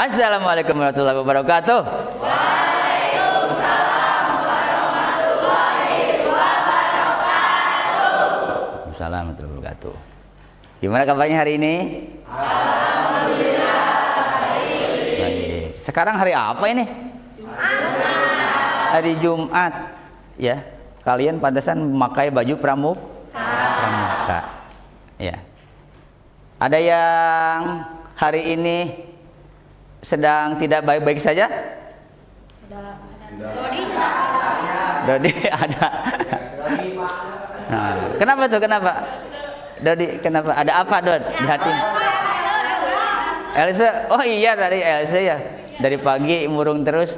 Assalamualaikum warahmatullahi wabarakatuh. Waalaikumsalam warahmatullahi wabarakatuh. Waalaikumsalam warahmatullahi wabarakatuh. Gimana kabarnya hari ini? Alhamdulillah baik. Baik. Sekarang hari apa ini? Hari Jumat. Ya, kalian pantasan memakai baju pramuka. Ya. Ada yang hari ini sedang tidak baik-baik saja? Dodi ada. Nah, kenapa tuh? Kenapa? Dodi, kenapa? Ada apa, Dod? Di hati? Elsa, oh iya tadi Elsa ya. Dari pagi murung terus.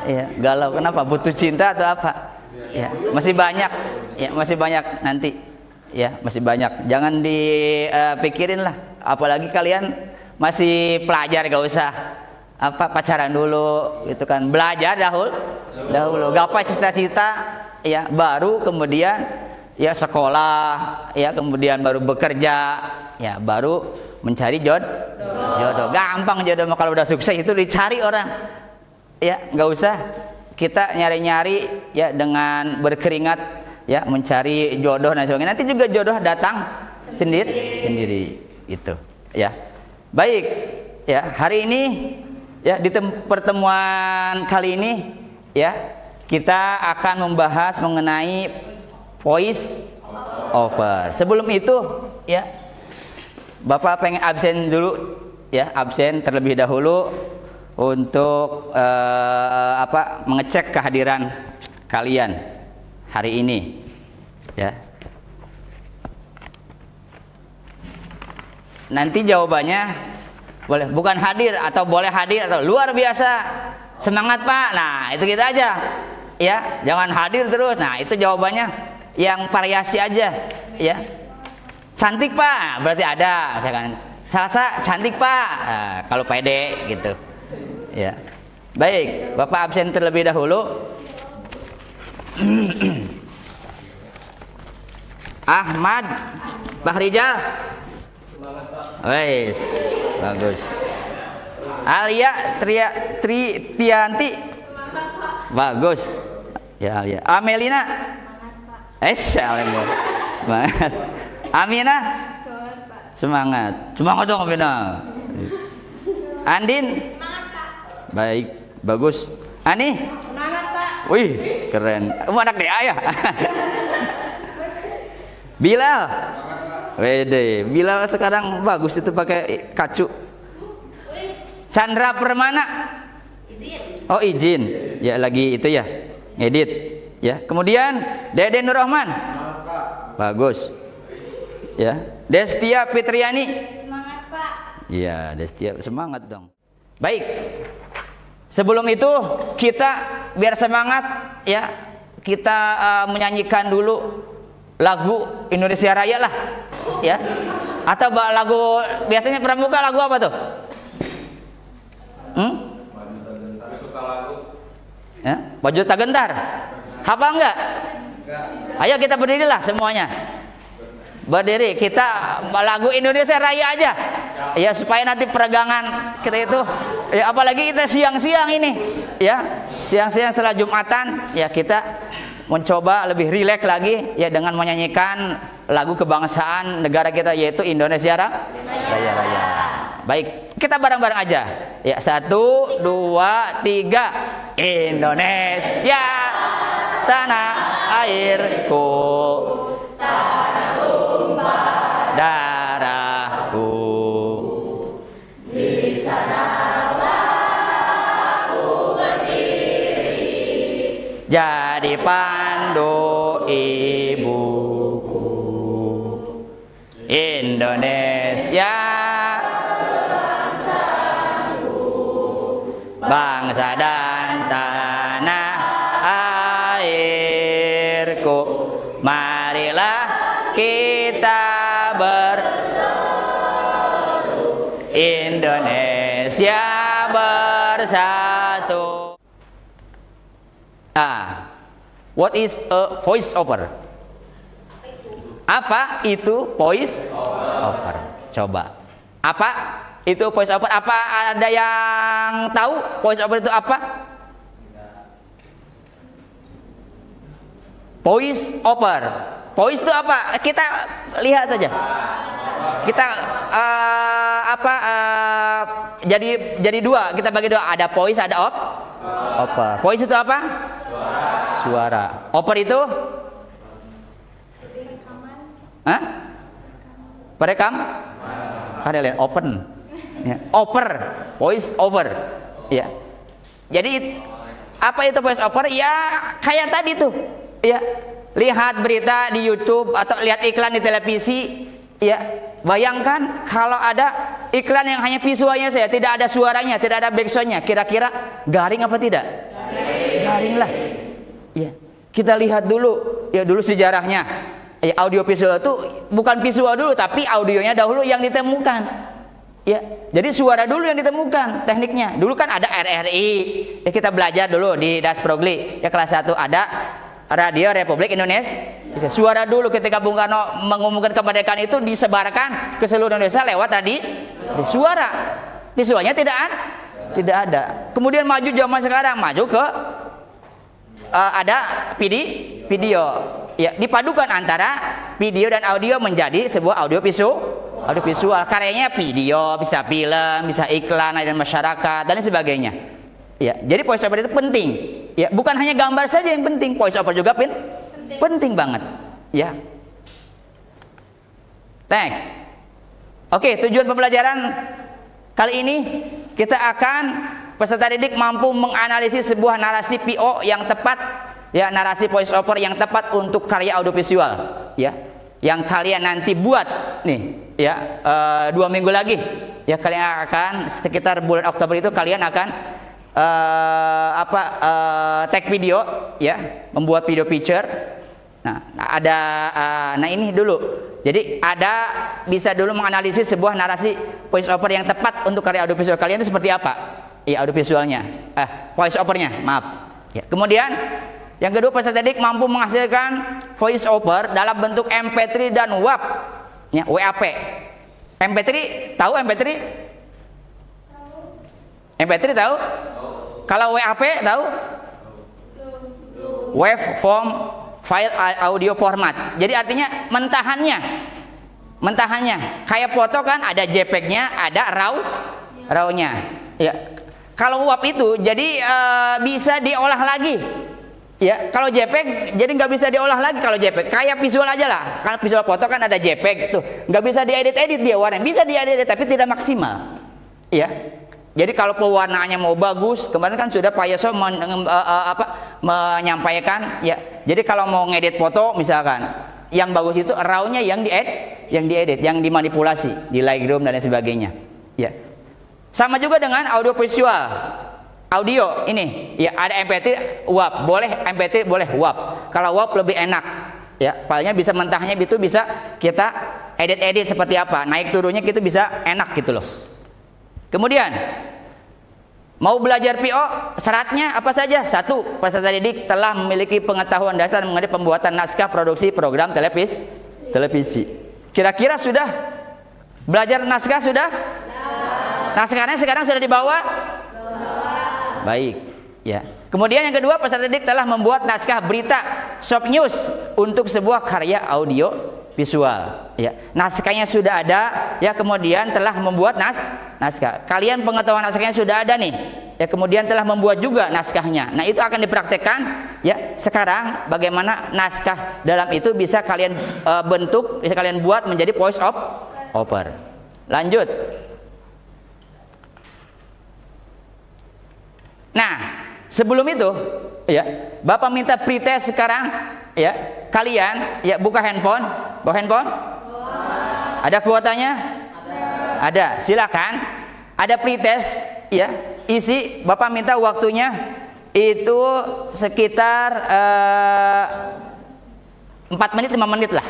Iya, galau. Kenapa? Butuh cinta atau apa? Ya, masih banyak. Ya, masih banyak nanti. Ya, masih banyak. Jangan dipikirin lah. Apalagi kalian masih pelajar, gak usah apa pacaran dulu gitu kan. Belajar dahulu. Gapai cita-cita ya, baru kemudian ya sekolah, ya kemudian baru bekerja, ya baru mencari jodoh. Gampang jodoh, kalau udah sukses itu dicari orang. Ya, nggak usah kita nyari-nyari ya dengan berkeringat ya mencari jodoh dan sebagainya. Nanti juga jodoh datang sendiri itu ya. Baik ya, hari ini ya di pertemuan kali ini ya kita akan membahas mengenai voice over. Sebelum itu ya Bapak pengen absen dulu ya, absen terlebih dahulu untuk mengecek kehadiran kalian hari ini ya. Nanti jawabannya boleh bukan hadir atau boleh hadir atau luar biasa, semangat Pak. Nah itu kita aja ya, jangan hadir terus. Nah itu jawabannya yang variasi aja ya. Cantik Pak berarti ada, misalkan Salsa cantik Pak. Nah, kalau pede gitu ya. Baik, Bapak absen terlebih dahulu. Ahmad Bahrijal. Wes, bagus. Alia Tianti. Bagus. Ya, Alia. Amelina. Semangat. Amina. Semangat. Semangat dong Amina. Andin. Baik, bagus. Ani. Semangat Pak. Wih, keren. Anak DA ya. Bilal. Wede, Bilal sekarang bagus itu pakai kacu. Chandra Permana. Oh izin, ya lagi itu ya, ngedit. Ya, kemudian Dede Nurrahman. Bagus. Ya, Destia Fitriani. Semangat Pak. Iya, Destia semangat dong. Baik. Sebelum itu kita biar semangat ya, kita menyanyikan dulu lagu Indonesia Raya lah ya, atau lagu biasanya pramuka lagu apa tuh? Ya, Baju Tak Gentar. Hafal enggak? Ayo kita berdirilah semuanya. Berdiri, kita lagu Indonesia Raya aja ya, supaya nanti peregangan kita itu ya, apalagi kita siang-siang ini ya, siang-siang setelah Jumatan ya, kita mencoba lebih rileks lagi ya dengan menyanyikan lagu kebangsaan negara kita, yaitu Indonesia Raya. Baik, kita bareng-bareng aja ya, 1, 2, 3. Indonesia tanah airku, tanah tumpah darahku, di sanalah aku berdiri, jadi pandu ibuku. Indonesia bangsa dan tanah airku, marilah kita berseru, Indonesia bersatu. What is a voice over? Apa itu voice over? Coba. Apa? itu voice over? Apa ada yang tahu voice over itu apa? Voice over. Voice itu apa? Kita lihat saja. Kita jadi dua. Kita bagi dua. Ada voice, ada over. Voice itu apa? Suara. Over itu? Hah? Perekam? Kalian open. Ya. Over. Voice over. Ya. Jadi apa itu voice over? Ya kayak tadi tuh. Ya, lihat berita di YouTube atau lihat iklan di televisi, ya, bayangkan kalau ada iklan yang hanya visualnya saja, tidak ada suaranya, tidak ada backsoundnya, kira-kira garing apa tidak? Garing lah. Ya, kita lihat dulu, ya dulu sejarahnya. Ya, audio visual itu bukan visual dulu, tapi audionya dahulu yang ditemukan. Ya, jadi suara dulu yang ditemukan tekniknya. Dulu kan ada RRI, ya kita belajar dulu di Dasprogli, ya kelas 1 ada Radio Republik Indonesia. Suara dulu ketika Bung Karno mengumumkan kemerdekaan itu disebarkan ke seluruh Indonesia lewat tadi suara. Visualnya tidak ada. Kemudian maju zaman sekarang, maju ke ada video. Ya, dipadukan antara video dan audio menjadi sebuah audio visual. Karyanya video, bisa film, bisa iklan dan masyarakat dan sebagainya. Ya, jadi voice over itu penting. Ya, bukan hanya gambar saja yang penting, voice over juga penting banget. Ya. Thanks. Oke, tujuan pembelajaran kali ini kita akan peserta didik mampu menganalisis sebuah narasi PO yang tepat, ya, narasi voice over yang tepat untuk karya audiovisual, ya, yang kalian nanti buat nih, ya, 2 minggu lagi, ya, kalian akan sekitar bulan Oktober itu kalian akan tag video, ya, membuat video picture. Nah ini dulu. Jadi bisa dulu menganalisis sebuah narasi voice over yang tepat untuk karya audiovisual kalian itu seperti apa? Ya, audiovisualnya, voice overnya, maaf. Ya. Kemudian yang kedua, peserta didik mampu menghasilkan voice over dalam bentuk MP3 dan WAP, ya, WAP. MP3 tahu MP3? MP3 tahu? Kalau WAP tahu? Waveform file audio format. Jadi artinya mentahannya. Kayak foto kan ada JPEG-nya, ada RAW-nya. Ya. Kalau WAP itu jadi bisa diolah lagi. Ya, kalau JPEG jadi nggak bisa diolah lagi kalau JPEG. Kayak visual aja lah. Kalau visual foto kan ada JPEG tuh, nggak bisa diedit dia warnanya. Bisa diedit tapi tidak maksimal. Ya. Jadi kalau pewarnaannya mau bagus, kemarin kan sudah Pak Yaso menyampaikan, ya. Jadi kalau mau ngedit foto misalkan, yang bagus itu RAW-nya yang diedit, yang dimanipulasi di Lightroom dan lain sebagainya. Ya. Sama juga dengan audio visual. Audio ini, ya, ada MP3, WAP, boleh MP3, boleh WAP. Kalau WAP lebih enak, ya, filenya bisa mentahnya itu bisa kita edit seperti apa, naik turunnya gitu bisa enak gitu loh. Kemudian mau belajar PO, syaratnya apa saja? 1. Peserta didik telah memiliki pengetahuan dasar mengenai pembuatan naskah produksi program televisi. Kira-kira sudah belajar naskah sudah? Naskahnya sekarang sudah dibawa? Baik, ya. Kemudian yang kedua, peserta didik telah membuat naskah berita short news untuk sebuah karya audio visual, ya. Naskahnya sudah ada, ya, kemudian telah membuat naskah. Kalian pengetahuan naskahnya sudah ada nih, ya, kemudian telah membuat juga naskahnya. Nah, itu akan dipraktekkan, ya. Sekarang bagaimana naskah dalam itu bisa kalian bentuk, bisa kalian buat menjadi voice over. Lanjut. Nah, sebelum itu, ya, Bapak minta pretest sekarang, ya, kalian, ya, buka handphone, bawa handphone. Ada kuotanya? Ada. Silakan. Ada pretest, ya, isi. Bapak minta waktunya itu sekitar 4 menit 5 menit lah,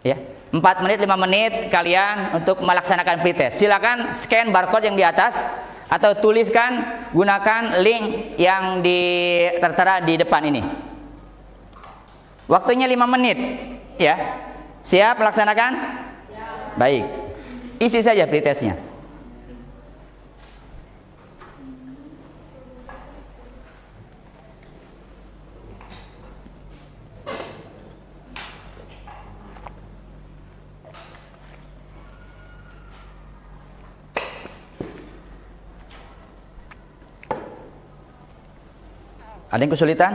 ya. 4 menit 5 menit kalian untuk melaksanakan pretest. Silakan scan barcode yang di atas atau tuliskan, gunakan link yang tertera di depan ini. Waktunya 5 menit, ya. Siap melaksanakan? Siap. Baik. Isi saja pretestnya. Ada yang kesulitan?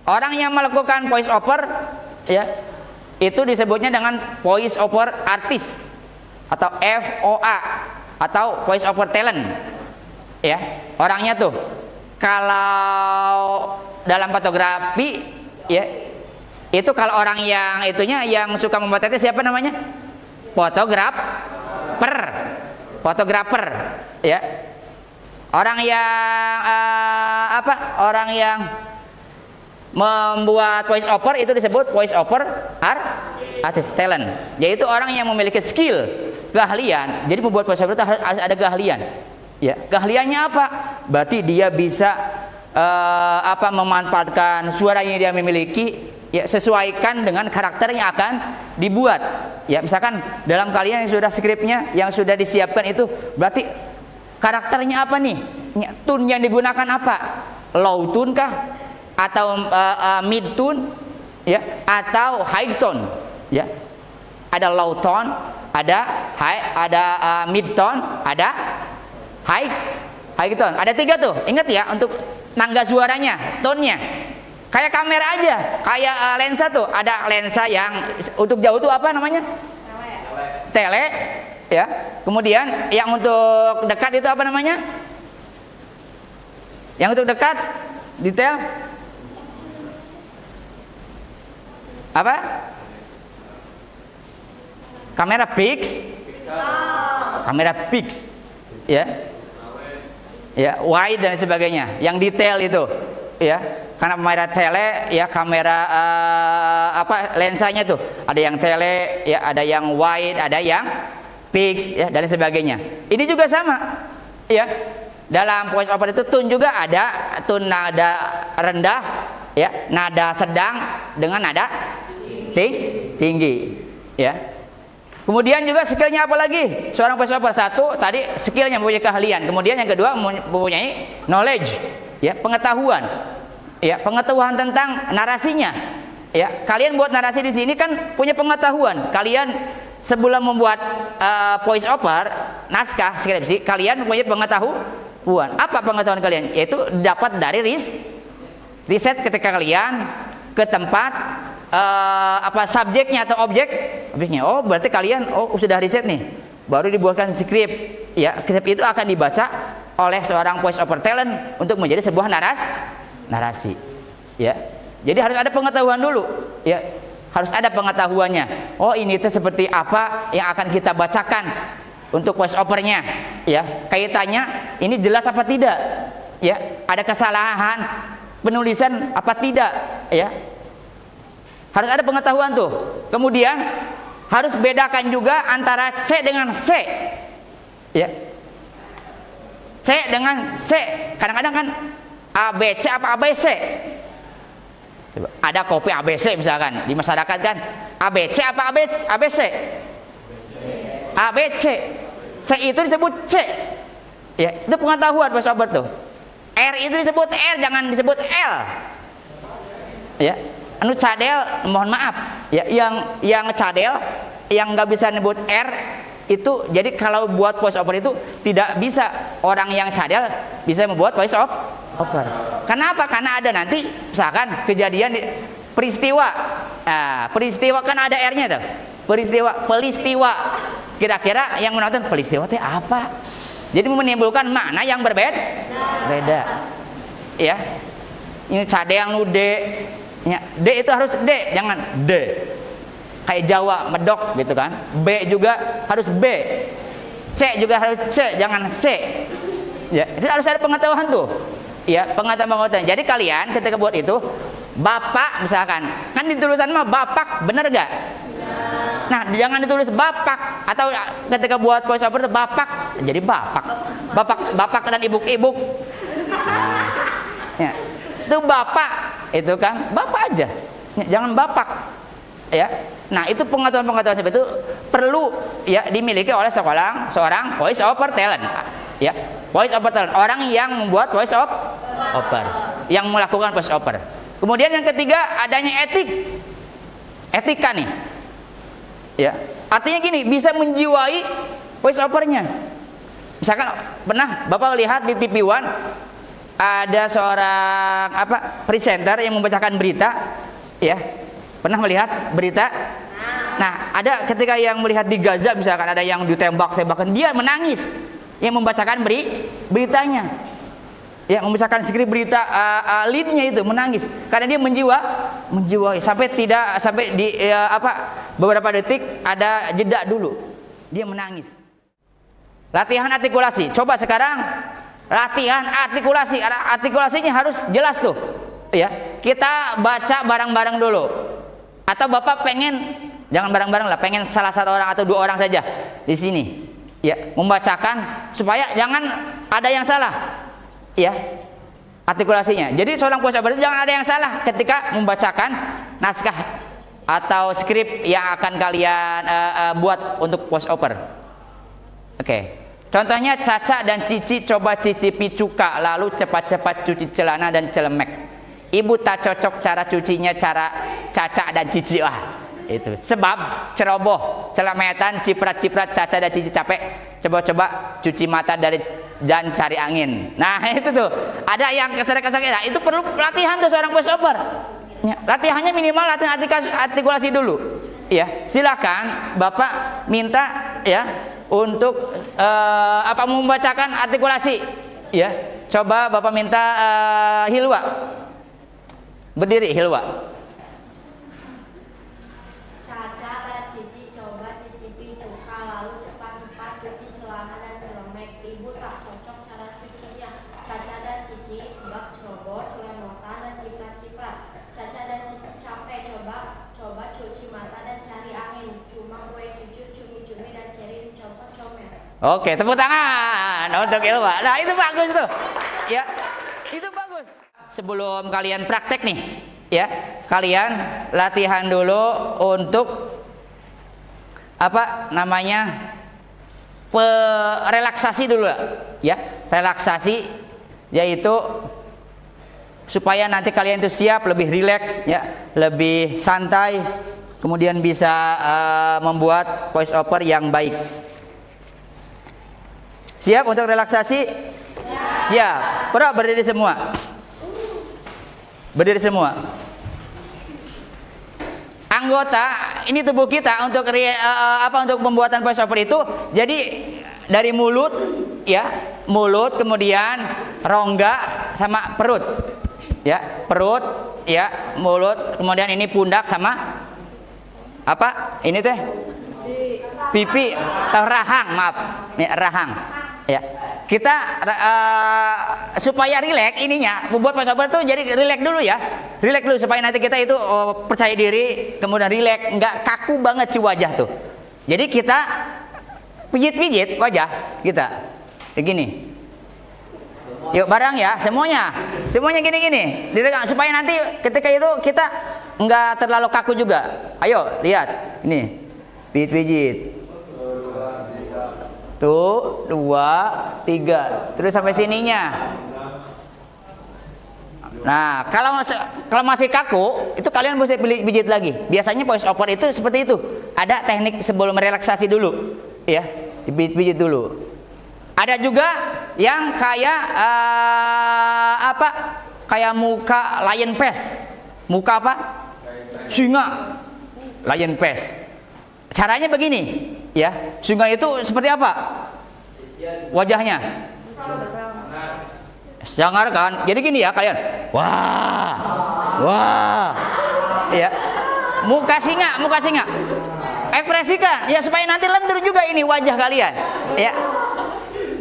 Orang yang melakukan voice over, ya, itu disebutnya dengan voice over artist atau VOA atau voice over talent. Ya, orangnya tuh kalau dalam fotografi, ya, itu kalau orang yang itunya yang suka memotretnya siapa namanya? Fotografer, ya. Orang yang Orang yang membuat voice over itu disebut voice over artist talent, yaitu orang yang memiliki skill, keahlian. Jadi membuat voice over itu harus ada keahlian. Ya, keahliannya apa? Berarti dia bisa memanfaatkan suara yang dia memiliki, ya, sesuaikan dengan karakter yang akan dibuat. Ya, misalkan dalam kalian yang sudah skripnya, yang sudah disiapkan itu, berarti karakternya apa nih? Tune yang digunakan apa? Low tune kah? Atau mid tone, ya, atau high tone, ya. Ada low tone, ada mid tone, ada high tone. Ada 3 tuh. Ingat ya, untuk nangga suaranya, tone-nya. Kayak kamera aja, kayak lensa tuh. Ada lensa yang untuk jauh tuh apa namanya? Tele, ya. Kemudian yang untuk dekat itu apa namanya? Yang untuk dekat detail apa? Kamera fix, ya, ya, wide dan sebagainya. Yang detail itu, ya, karena kamera tele, ya, kamera lensanya tuh ada yang tele, ya, ada yang wide, ada yang fix, ya, dan sebagainya. Ini juga sama, ya. Dalam voice over itu tune juga ada tune nada rendah, ya, nada sedang dengan nada tinggi, ya. Kemudian juga skillnya apa lagi? Seorang voice over, satu tadi skillnya mempunyai keahlian. Kemudian yang kedua mempunyai knowledge, ya, pengetahuan, ya, pengetahuan tentang narasinya. Ya, kalian buat narasi di sini kan punya pengetahuan. Kalian sebelum membuat voice over naskah skripsi, kalian punya pengetahuan. Apa pengetahuan kalian? Yaitu dapat dari riset ketika kalian ke tempat subjeknya atau objeknya. Oh, berarti kalian sudah riset nih, baru dibuatkan skrip. Ya, skrip itu akan dibaca oleh seorang voice over talent untuk menjadi sebuah narasi. Ya, jadi harus ada pengetahuan dulu. Ya, harus ada pengetahuannya. Oh, ini itu seperti apa yang akan kita bacakan untuk voice overnya. Ya, kaitannya ini jelas apa tidak? Ya, ada kesalahan penulisan apa tidak? Ya, harus ada pengetahuan tuh. Kemudian harus bedakan juga antara C dengan C. Ya. C dengan C. Kadang-kadang kan ABC apa ABC? Coba. Ada kopi ABC misalkan di masyarakat kan. ABC apa ABC? ABC. C itu disebut C. Ya, itu pengetahuan bahasa sobat tuh. R itu disebut R, jangan disebut L. Ya. Anu cadel, mohon maaf, ya, yang cadel, yang nggak bisa nyebut R itu, jadi kalau buat voice over itu tidak bisa orang yang cadel bisa membuat voice over. Kenapa? Karena ada nanti misalkan kejadian peristiwa, peristiwa kan ada R-nya tuh, peristiwa. Kira-kira yang menonton peristiwa itu apa? Jadi menimbulkan makna yang beda. Ya, ini cadel nude. Ya, D itu harus D, jangan D. Kayak Jawa, medok gitu kan. B juga harus B. C juga harus C, jangan C. Ya, itu harus ada pengetahuan tuh. Ya, pengetahuan. Jadi kalian ketika buat itu, bapak misalkan, kan di tulisan mah bapak, bener gak? Nah, jangan ditulis bapak, atau ketika buat voice over bapak, jadi bapak dan ibuk-ibuk. Nah, ya. Itu bapak, itu kan bapak aja, jangan bapak, ya. Nah, itu pengetahuan seperti itu perlu ya dimiliki oleh seorang voice over talent. Ya, voice over talent, orang yang membuat voice over, yang melakukan voice over. Kemudian yang ketiga, adanya etika nih. Ya, artinya gini, bisa menjiwai voice overnya. Misalkan pernah Bapak lihat di TV One ada seorang presenter yang membacakan berita, ya. Pernah melihat berita? Nah, ada ketika yang melihat di Gaza misalkan ada yang ditembak-tembakan, dia menangis. Yang membacakan beritanya. Ya, membacakan skrip berita leadnya itu menangis karena dia menjiwai sampai di beberapa detik ada jeda dulu. Dia menangis. Latihan artikulasi. Coba sekarang latihan artikulasi. Artikulasinya harus jelas tuh. Ya, kita baca bareng-bareng dulu. Atau Bapak jangan bareng-bareng lah, pengen salah satu orang atau dua orang saja di sini. Ya, membacakan supaya jangan ada yang salah. Ya, artikulasinya. Jadi seorang voice over itu jangan ada yang salah ketika membacakan naskah atau skrip yang akan kalian buat untuk voice over. Oke. Contohnya Caca dan Cici coba cicipi cuka lalu cepat-cepat cuci celana dan celemek. Ibu tak cocok cara cucinya cara Caca dan Cici. Itu sebab ceroboh, celemetan, ciprat-ciprat, Caca dan Cici capek. Coba-coba cuci mata dan cari angin. Nah itu tuh ada yang keseret-keseret. Nah, itu perlu latihan tuh seorang voice over. Ya, latihannya minimal latihan artikulasi dulu. Ya, silakan Bapak minta ya untuk membacakan artikulasi. Ya, coba Bapak minta Hilwa berdiri, Hilwa. Oke, tepuk tangan untuk Ilwa. Nah, itu bagus tuh. Ya, itu bagus. Sebelum kalian praktek nih, ya, kalian latihan dulu untuk relaksasi dulu, ya. Relaksasi yaitu supaya nanti kalian itu siap, lebih rileks, ya, lebih santai, kemudian bisa membuat voice over yang baik. Siap untuk relaksasi? Siap. Bro, berdiri semua. Berdiri semua. Anggota ini tubuh kita untuk untuk pembuatan voice over itu. Jadi dari mulut, ya, mulut, kemudian rongga sama perut. Ya, perut, ya, mulut, kemudian ini pundak sama ini teh? Pipi, rahang, maaf. Ya, rahang. Ya, kita supaya rileks ininya, membuat voice over itu jadi rileks dulu ya, rileks dulu supaya nanti kita itu percaya diri, kemudian rileks, nggak kaku banget si wajah tuh. Jadi kita pijit-pijit wajah kita, begini. Yuk bareng ya, semuanya gini-gini, diregang supaya nanti ketika itu kita nggak terlalu kaku juga. Ayo lihat, ini pijit-pijit. Tuh, 2, 3, terus sampai sininya. Nah, kalau masih kaku, itu kalian mesti pijit lagi. Biasanya voice over itu seperti itu. Ada teknik sebelum relaksasi dulu, ya, dipijit dulu. Ada juga yang kayak kayak muka lion face, muka singa, lion face. Caranya begini, ya, singa itu seperti apa wajahnya? Sangar kan? Jadi gini ya kalian, wah, ya, muka singa, ekspresikan, ya supaya nanti lentur juga ini wajah kalian, ya,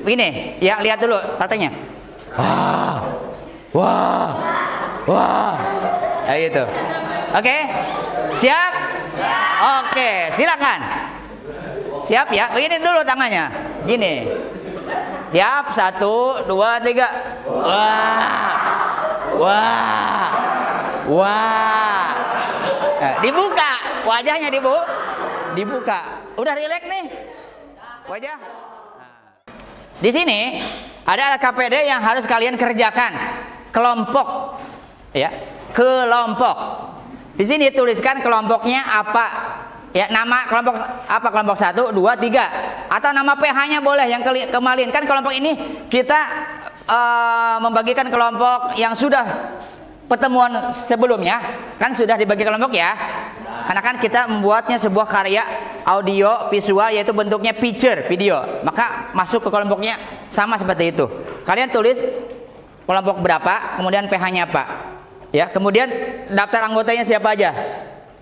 begini, ya, lihat dulu katanya, wah, ya gitu, oke, siap? Oke, silakan. Siap ya, begini dulu tangannya, gini. Siap, 1, 2, 3. Wah. Dibuka wajahnya, dibuka. Udah rileks nih wajah. Di sini ada KPD yang harus kalian kerjakan. Kelompok, ya, kelompok. Di sini tuliskan kelompoknya apa. Ya, nama kelompok apa? Kelompok 1, 2, 3. Atau nama PH-nya boleh yang kemarin. Kan kelompok ini kita membagikan kelompok yang sudah pertemuan sebelumnya. Kan sudah dibagi kelompok ya. Karena kan kita membuatnya sebuah karya audio visual, yaitu bentuknya picture, video. Maka masuk ke kelompoknya sama seperti itu. Kalian tulis kelompok berapa, kemudian PH-nya apa. Ya, kemudian daftar anggotanya siapa aja.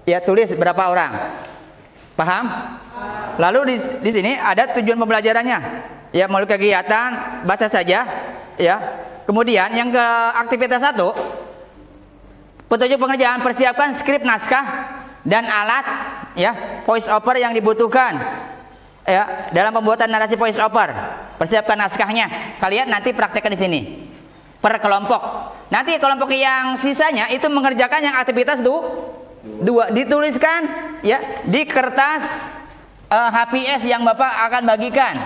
Ya, tulis berapa orang. Paham? Lalu di sini ada tujuan pembelajarannya. Ya, melalui kegiatan baca saja. Ya. Kemudian yang ke aktivitas 1, petunjuk pengerjaan, persiapkan skrip naskah dan alat, ya, voice over yang dibutuhkan, ya, dalam pembuatan narasi voice over. Persiapkan naskahnya. Kalian nanti praktekkan di sini per kelompok. Nanti kelompok yang sisanya itu mengerjakan yang aktivitas 2. Dituliskan, ya, di kertas HPS yang Bapak akan bagikan,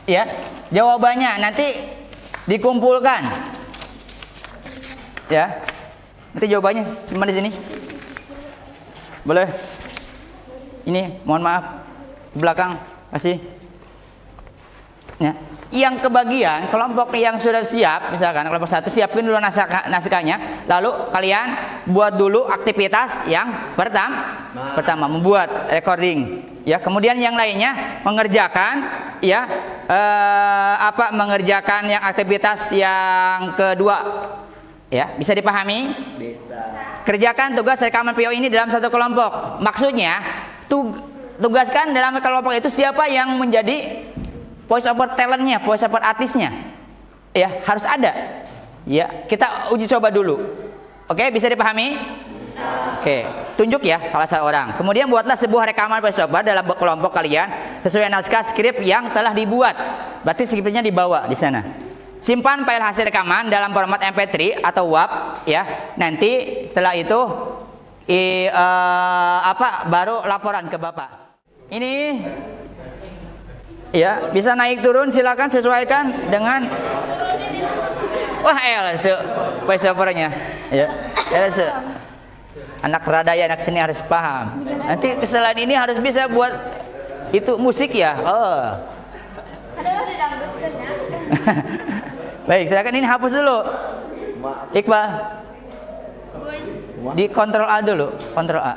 ya, jawabannya nanti dikumpulkan, ya. Nanti jawabannya simpan di sini. Boleh? Ini mohon maaf di belakang, kasih. Ya. Yang kebagian kelompok yang sudah siap, misalkan kelompok 1 siapin dulu naskahnya, lalu kalian buat dulu aktivitas yang pertama membuat recording, ya. Kemudian yang lainnya mengerjakan, ya, mengerjakan yang aktivitas yang kedua, ya. Bisa dipahami? Bisa. Kerjakan tugas rekaman video ini dalam satu kelompok. Maksudnya tugaskan dalam kelompok itu siapa yang menjadi voice over talentnya, voice over artisnya, ya, harus ada. Ya, kita uji coba dulu. Oke, bisa dipahami? Bisa. Oke, tunjuk ya salah seorang. Kemudian buatlah sebuah rekaman voice over dalam kelompok kalian sesuai naskah skrip yang telah dibuat. Berarti skripnya dibawa di sana. Simpan file hasil rekaman dalam format MP3 atau WAV, ya. Nanti setelah itu baru laporan ke Bapak. Ini, ya, bisa naik turun, silakan sesuaikan dengan. Wah, voice over-nya, ya. Anak radaya, anak seni harus paham. Nanti kesalahan ini harus bisa buat itu musik ya. Oh. Adalah didangdutkan ya. Baik, silakan ini hapus dulu. Iqbal. Di Ctrl A dulu, Ctrl A.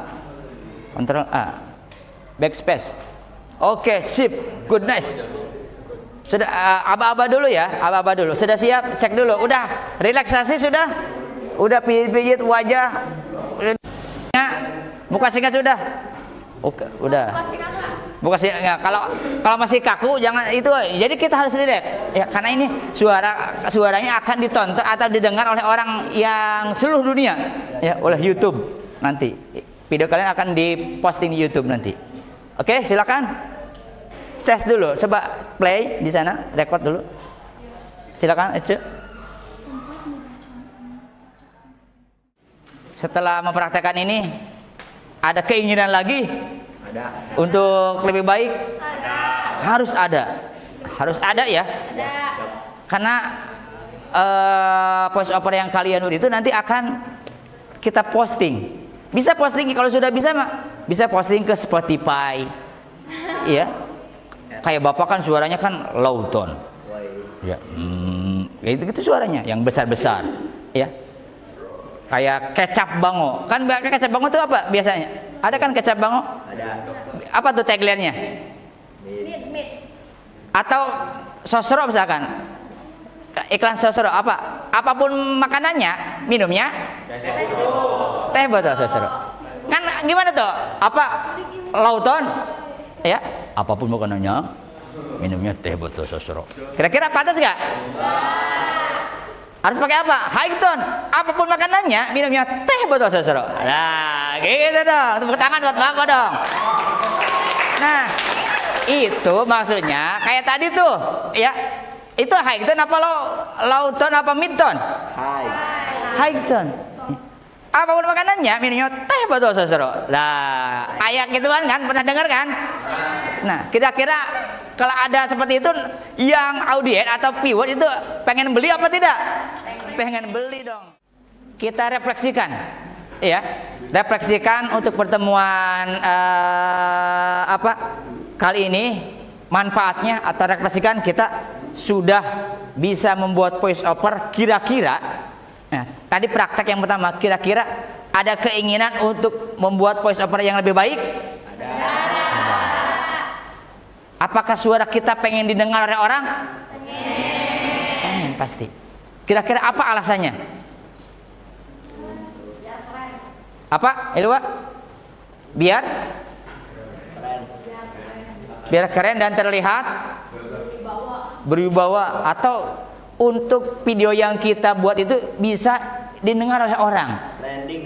Ctrl A. Backspace. Oke, sip. Good, nice. Sudah aba-aba dulu ya, aba-aba dulu. Sudah siap? Cek dulu. Udah relaksasi sudah? Udah pijit-pijit wajah. Muka singa sudah? Oke, udah. Bukan sih, ya, kalau masih kaku jangan itu. Jadi kita harus rileks, ya, karena ini suaranya akan ditonton atau didengar oleh orang yang seluruh dunia, ya, oleh YouTube nanti. Video kalian akan diposting di YouTube nanti. Oke, silakan. Tes dulu, coba play di sana, record dulu. Silakan, Ece. Setelah mempraktekkan ini, ada keinginan lagi? Ada. Untuk lebih baik? Ada. Harus ada ya. Ada. Karena voice over yang kalian itu nanti akan kita posting. Bisa posting kalau sudah bisa, bisa posting ke Spotify. Iya. Kayak Bapak kan suaranya kan low tone. Ya, gitu suaranya yang besar-besar, ya. Kayak kecap bango. Kan kecap bango itu apa biasanya? Ada kan kecap bango? Ada. Apa tuh tagline-nya? Mid. Atau sosro misalkan. Iklan sosro apa? Apapun makanannya, minumnya teh botol sosro. Kan gimana tuh? Apa lauton? Ya, apapun makanannya, minumnya teh botol sosro. Kira-kira pantas enggak? Harus pakai apa? High tone. Apapun makanannya, minumnya teh botol sosro. Nah, gitu dong. Tepuk tangan buat Bapak dong. Nah, itu maksudnya kayak tadi tuh, ya. Itu high tone apa low tone apa mid tone? High tone. apapun makanannya minumnya teh botol sosro. Lah, ayat gituan kan pernah dengar kan? Nah, kira-kira kalau ada seperti itu yang audien atau viewer itu pengen beli apa tidak? Pengen beli dong. Kita refleksikan, ya, refleksikan untuk pertemuan kali ini manfaatnya atau refleksikan kita sudah bisa membuat voice over kira-kira. Nah, tadi praktek yang pertama kira-kira ada keinginan untuk membuat voice over yang lebih baik? Ada. Apakah suara kita pengen didengar oleh orang? Pengen pasti. Kira-kira apa alasannya? Apa? Ilwa? Biar keren dan terlihat berwibawa, atau untuk video yang kita buat itu bisa didengar oleh orang. Branding.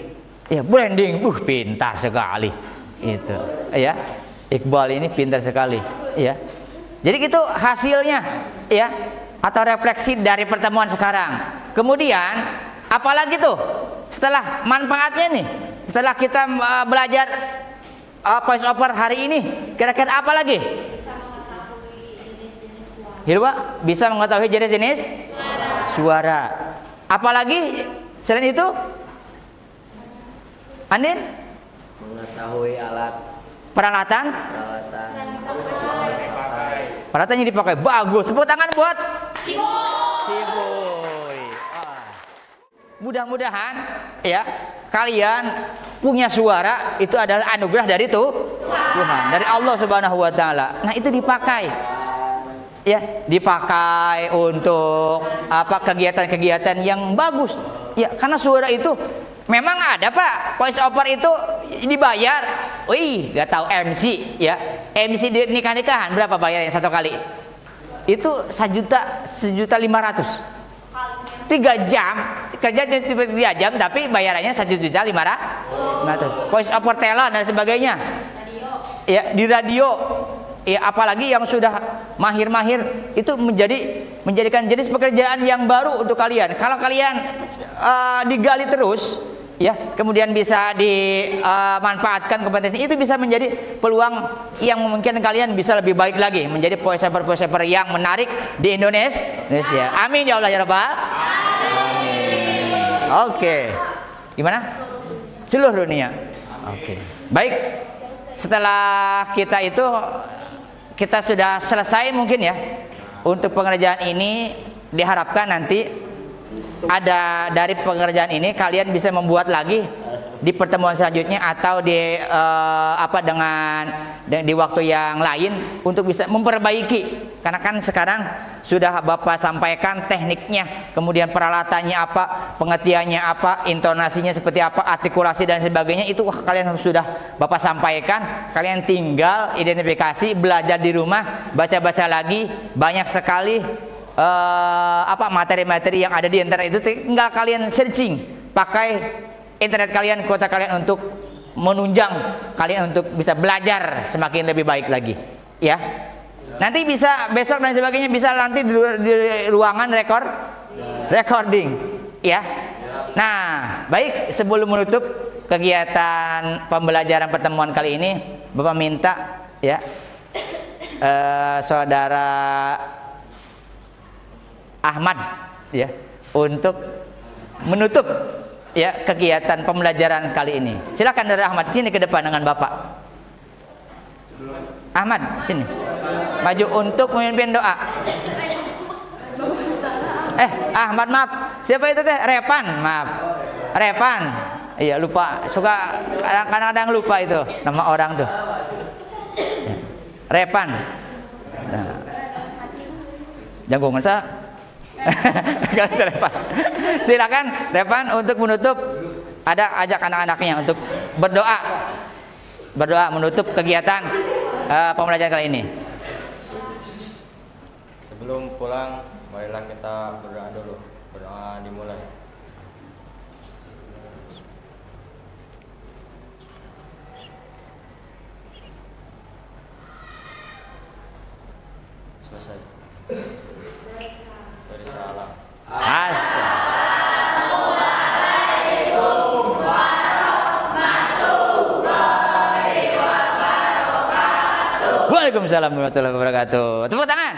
Ya, branding. Pintar sekali. Itu, ya. Iqbal ini pintar sekali, ya. Jadi itu hasilnya, ya, atau refleksi dari pertemuan sekarang. Kemudian apalagi tuh setelah manfaatnya nih, setelah kita belajar voice over hari ini, kira-kira apa lagi? Hilwa bisa mengetahui jenis-jenis suara. Apalagi selain itu? Andin? Mengetahui peralatan yang dipakai. Bagus. Tepuk tangan buat Ciboy. Mudah-mudahan ya kalian punya suara itu adalah anugerah dari Tuhan, dari Allah Subhanahu wa taala. Nah, itu dipakai. Ya, dipakai untuk kegiatan-kegiatan yang bagus. Ya, karena suara itu memang ada, Pak. Voice over itu dibayar. Wih, gak tahu MC ya. MC di nikah-nikahan berapa bayarnya satu kali? Itu 1.500.000. 3 jam, kerja 3 jam tapi bayarannya 1.500.000. Voice over talent dan sebagainya. Ya, di radio. Ya, apalagi yang sudah mahir-mahir itu menjadikan jenis pekerjaan yang baru untuk kalian. Kalau kalian digali terus, ya, kemudian bisa dimanfaatkan kompetensi itu, bisa menjadi peluang yang memungkinkan kalian bisa lebih baik lagi menjadi voice over yang menarik di Indonesia. Amin ya Allah ya Rabbal. Amin. Oke. Gimana? Seluruh dunia. Oke. Baik. Setelah kita sudah selesai mungkin ya untuk pengerjaan ini, diharapkan nanti ada dari pengerjaan ini kalian bisa membuat lagi di pertemuan selanjutnya atau di di waktu yang lain untuk bisa memperbaiki, karena kan sekarang sudah Bapak sampaikan tekniknya, kemudian peralatannya apa, pengertiannya apa, intonasinya seperti apa, artikulasi dan sebagainya itu kalian harus sudah Bapak sampaikan. Kalian tinggal identifikasi, belajar di rumah, baca-baca lagi. Banyak sekali materi-materi yang ada di internet itu, tinggal kalian searching, pakai internet kalian, kuota kalian untuk menunjang kalian untuk bisa belajar semakin lebih baik lagi, ya. Nanti bisa besok dan sebagainya bisa nanti di ruangan recording, ya. Nah, baik, sebelum menutup kegiatan pembelajaran pertemuan kali ini, Bapak minta ya saudara Ahmad ya untuk menutup ya kegiatan pembelajaran kali ini. Silakan dari Ahmad, sini ke depan dengan Bapak. Ahmad, sini. Maju untuk memimpin doa. Ahmad, maaf. Siapa itu teh? Repan, maaf. Repan. Iya, lupa. Suka kadang-kadang lupa itu nama orang tuh. Repan. Nah. Janggungan sa. Silakan Repan untuk menutup. Ada ajak anak-anaknya untuk berdoa menutup kegiatan pembelajaran kali ini. Sebelum pulang, marilah kita berdoa dulu. Berdoa dimulai. Selesai. Dari salam. Assalamualaikum. Waalaikumsalam warahmatullahi wabarakatuh. Tepuk tangan.